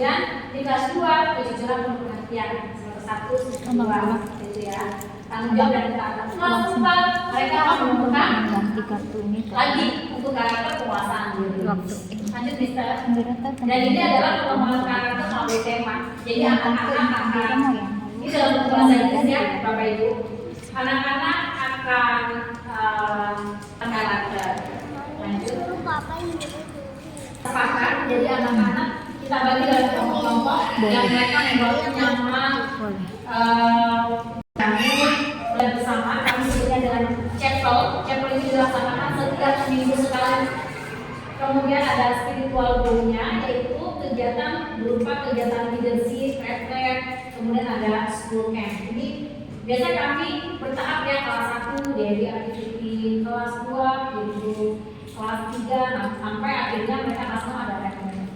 kemudian di kelas 2 kejujuran dan perhatian semester 1 semester 2 gitu ya. Tanggung jawab dan kelas 4 mereka akan menemukan lagi untuk karakter penguasaan diri. Lanjut Mister. Dan ini adalah pengembangan karakter melalui tema. Jadi anak-anak akan ini dalam bahasa Inggris ya Bapak Ibu. Anak-anak akan karakter. Lanjut. Sepakat. Jadi anak-anak kita bagi dalam kelompok yang mereka membawa nama kami bersama. Kami sebutnya dengan chapel. Chapel ini dilaksanakan setiap minggu sekali. Kemudian ada spiritual goal-nya, yaitu kegiatan berupa kegiatan leadership, retreat, kemudian ada school camp. Ini biasa kami bertahap ya, kelas 1 daily activity, kelas 2 yaitu kelas 3, sampai akhirnya mereka langsung ada retreat.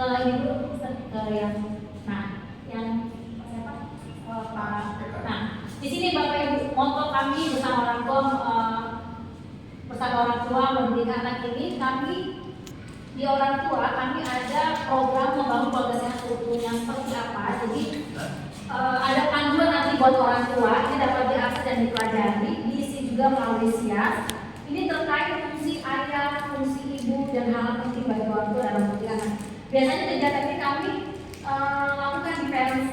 Kalau ini dulu ke yang siapa? Pak. Nah, di sini Bapak Ibu, moto kami bersama orang tua mendidik anak ini, kami di orang tua kami ada program membangun keluarga sehat utuh yang seperti apa. Jadi ada panduan nanti buat orang tua, ini dapat diakses dan dipelajari, diisi juga melalui SIAS. Ini terkait fungsi ayah, fungsi ibu dan hal penting bagi orang tua dalam mendidik anak. Biasanya kegiatan ini kami lakukan di parents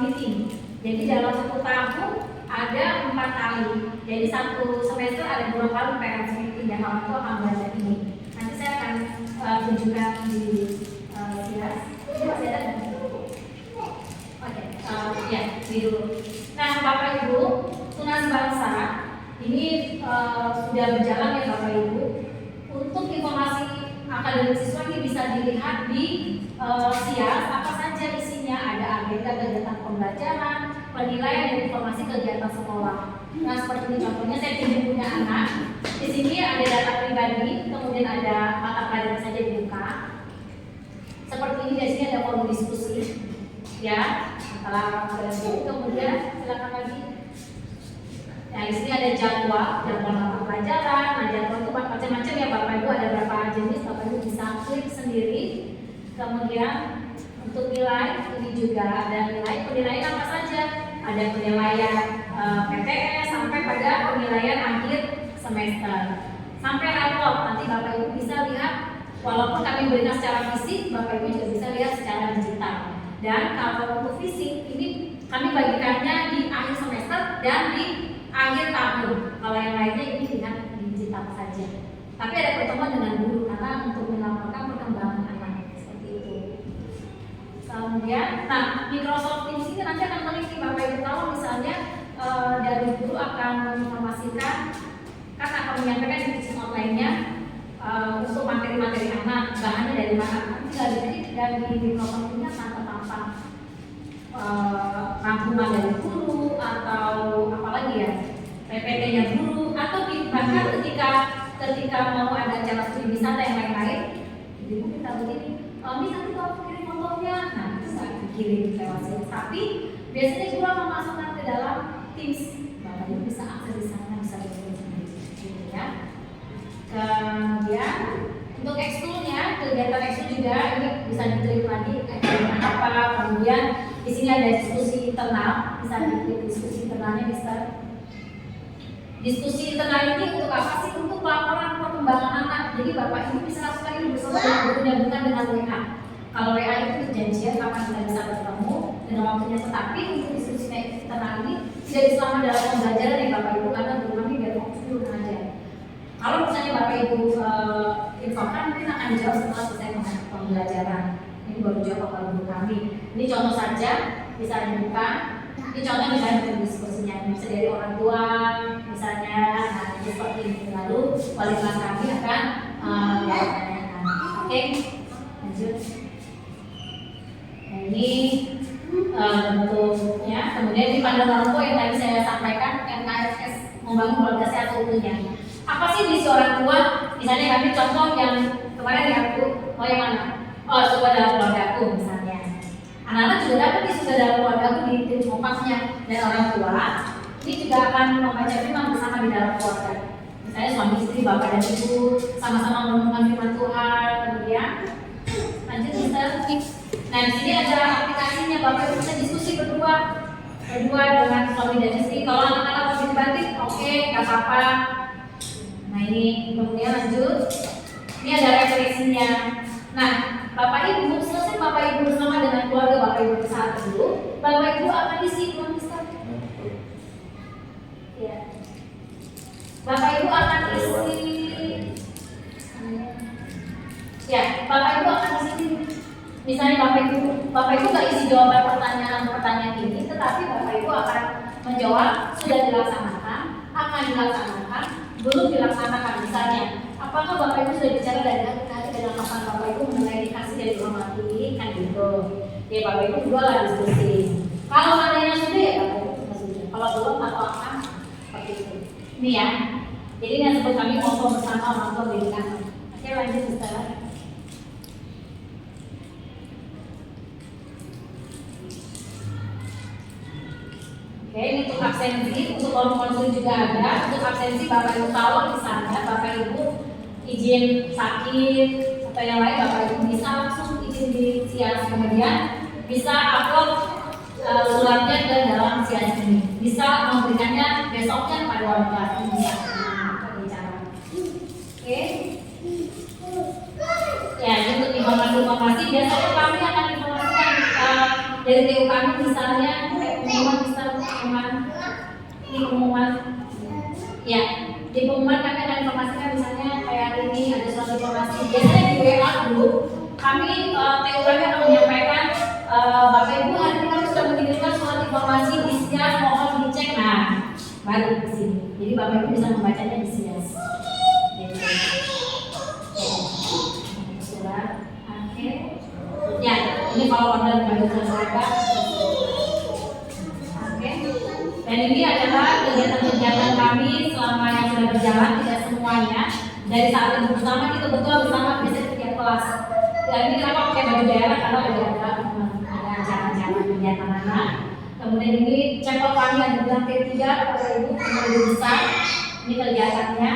meeting. Jadi dalam 1 tahun ada 4 kali. Jadi 1 semester ada 2 kali parents meeting dan orang tua akan belajar ini. Nanti saya akan tunjukkan di SIAS. Ini masih ada kan? Oke, ya, ini dulu. Nah, Bapak Ibu, Tunas Bangsa ini sudah berjalan ya Bapak Ibu. Untuk informasi akademik siswa ini bisa dilihat di SIAS. Apa saja isinya? Ada agenda kegiatan pembelajaran, penilaian dan informasi kegiatan sekolah. Nah, seperti ini contohnya saya punya anak. Di sini ada data pribadi, kemudian ada mata pelajaran saja dibuka. Seperti ini di sini ada forum diskusi, ya, antara kemudian silakan lagi. Nah, di sini ada jadwal mata pelajaran. Nah, jadwal itu macam-macam ya Bapak Ibu, ada berapa jenis, Bapak Ibu bisa klik sendiri. Kemudian untuk nilai ini juga ada penilaian apa saja. Ada penilaian PTS sampai pada penilaian akhir semester. Sampai rapor, nanti Bapak Ibu bisa lihat, walaupun kami berikan secara fisik, Bapak Ibu juga bisa lihat secara digital. Dan kalau untuk fisik, ini kami bagikannya di akhir semester dan di akhir tahun. Kalau yang lainnya ini dengan digital saja. Tapi ada pertemuan dengan guru karena untuk melaporkan perkembangan anak seperti itu. Kemudian, nah Microsoft Teams ini nanti akan meneliti Bapak Ibu tahu misalnya dari guru akan menginformasikan, kan akan menyampaikan di teaching online-nya untuk materi-materi anak, bahannya dari mana. Nanti dari Microsoft Teams tanpa rangkuman dari guru atau apalagi ya PPT-nya guru atau bahkan ketika mau ada acara studi wisata yang lain-lain, ibu minta begini, nanti kalau kirim fotonya, nah bisa dikirim lewat sini. Tapi biasanya guru akan masukkan ke dalam Teams, Bapak Ibu bisa akses di sana, bisa dikirim sendiri, gitu ya. Kemudian untuk ekskulnya, kegiatan ekskul juga ini bisa diklik lagi ekskul apa. Kemudian di sini ada diskusi internal, bisa diklik diskusi internalnya, bisa. Diskusi internal ini untuk apa sih? Untuk laporan perkembangan anak. Jadi Bapak Ibu bisa lakukan ini bersama dengan gurunya, bukan dengan WA. Kalau WA itu janjian kapan kita bisa bertemu dengan waktunya, tetapi untuk diskusi internal ini tidak selama dalam pembelajaran ya Bapak Ibu, karena guru kami biar fokus dulu mengajar. Kalau misalnya Bapak Ibu infokan, mungkin akan dijawab setelah selesai pembelajaran. Ini baru jawab kalau guru kami. Ini contoh saja, bisa dibuka. Ini contoh misalnya untuk diskusinya, bisa dari orang tua, misalnya, nah ini seperti ini. Lalu wali kelas kami akan menanyakan. Oke, lanjut. Nah, ini bentuknya. Kemudian di panduan orang tua yang tadi saya sampaikan, NKSS membangun keluarga sehat utuhnya. Apa sih misi orang tua? Misalnya kami contoh yang kemarin ya Bu, yang mana? Oh, suka dalam keluarga aku misalnya. Anak-anak juga dapat di suka dalam keluarga aku di tim kompasnya dan orang tua. Ini juga akan membaca firman bersama di dalam keluarga. Misalnya suami istri, bapak dan ibu sama-sama merenungkan firman Tuhan. Kemudian lanjut. Nah di sini ada aplikasinya, Bapak Ibu bisa diskusi berdua dengan suami dan istri. Kalau anak-anak mau dibanting, oke, nggak apa-apa. Nah ini kemudian lanjut. Ini ada refleksinya. Nah, Bapak Ibu selesai Bapak Ibu bersama dengan keluarga Bapak Ibu saat dulu, Bapak Ibu akan isi ulang Mister. Ya. Bapak Ibu akan isi. Ya, Bapak Ibu akan isi. Misalnya Bapak Ibu nggak isi jawaban pertanyaan ini, tetapi Bapak Ibu akan menjawab sudah dilaksanakan, akan dilaksanakan, belum dilaksanakan. Misalnya, apakah Bapak Ibu sudah bicara dari hati dengan kapan Bapak Ibu mengenai dikasih dari rumah mati kan gitu. Ya Bapak Ibu juga lah diskusi. Kalau adanya sudah ya Bapak Ibu sudah. Kalau belum atau akan seperti itu. Ini ya. Jadi yang sebut kami ngomong bersama orang tua pendidikan. Oke lanjut Ustaz. Oke, ini untuk absensi, untuk konsul juga ada. Untuk absensi Bapak Ibu kalau misalnya Bapak Ibu izin sakit atau yang lain, Bapak Ibu bisa langsung izin di SIAS, kemudian bisa upload suratnya ke dalam SIAS ini. Bisa memberikannya besoknya pada wali kelas ini. Oke. Ya, ini untuk informasi biasanya kami akan informasikan dari TU kami misalnya pengumuman ya di pengumuman kami akan informasikan misalnya kayak ini ada suatu informasi biasanya di WA dulu kami TU kami akan menyampaikan Bapak Ibu hari ini kami sudah mengirimkan surat informasi di SIAS, mohon dicek. Nah baru di sini jadi Bapak Ibu bisa membacanya di SIAS surat. Oke ya ini kalau online bagi mereka. Dan ini adalah kegiatan-kegiatan kami selama yang sudah berjalan, tidak semuanya. Dari saat itu bersama kita bersama bisa setiap kelas. Dan ini kenapa pakai baju daerah karena ada acara-acara kegiatan anak. Kemudian ini chapel kami ada di lantai 3, Bapak Ibu lebih besar. Ini kegiatannya.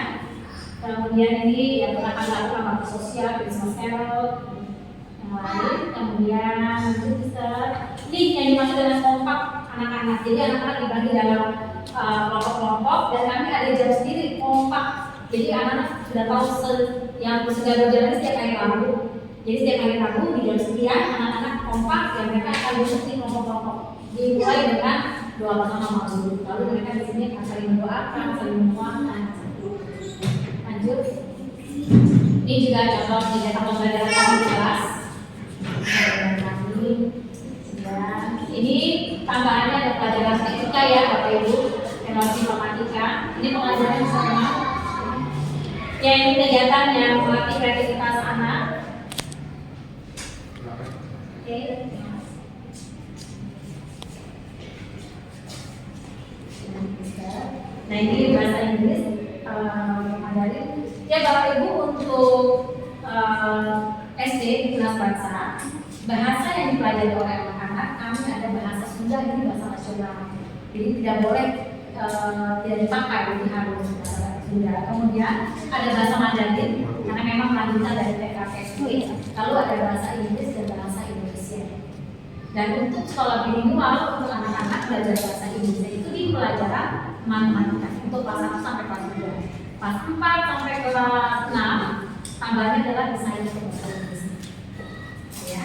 Kemudian ini yang pernah kami lakukan bakti sosial, Christmas Carol, yang lain. Kemudian itu bisa. Ini yang dimaksud dengan kompak anak-anak. Jadi anak-anak dibagi dalam kelompok-kelompok dan kami ada jam sendiri kompak. Jadi anak-anak sudah tahu yang sudah berjalan setiap hari Rabu. Jadi setiap hari Rabu di jam sekian anak-anak kompak dan mereka akan duduk di kelompok-kelompok. Dimulai dengan doa bersama maghrib. Lalu mereka di sini akan saling mendoakan, saling menguatkan. Lanjut. Ini juga contoh kegiatan pembelajaran kami di kelas. Ini tambahannya ada pelajaran fisika ya Bapak Ibu, teknologi informatika. Ini pengajaran sama. Ya ini kegiatan yang melatih kreativitas anak. Oke. Nah ini bahasa Inggris, Mandarin. Ya Bapak Ibu untuk SD di kelas bahasa yang dipelajari oleh anak-anak kami ada bahasa Sunda, ini bahasa nasional. Jadi tidak boleh tidak dipakai, jadi harus bahasa Sunda. Kemudian ada bahasa Mandarin karena memang lanjutan dari PKPSU. Lalu ada bahasa Inggris dan bahasa Indonesia. Dan untuk sekolah bilingual untuk anak-anak belajar bahasa Indonesia itu di pelajaran matematika untuk kelas 1 sampai kelas 2. Kelas 4 sampai kelas 6 tambahnya adalah desain bahasa Inggris. Ya.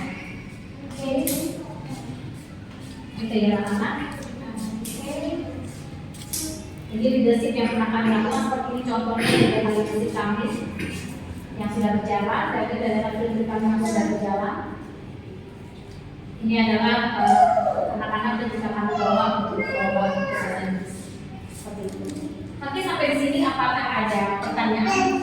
Oke. Itu ya anak-anak. Oke. Jadi leadership yang pernah kami lakukan seperti ini contohnya dari leadership kami yang sudah berjalan, dari leadership kami yang sudah berjalan. Ini adalah anak-anak ketika kami bawa untuk bahasa Inggris seperti itu. Tapi sampai di sini apakah ada pertanyaan?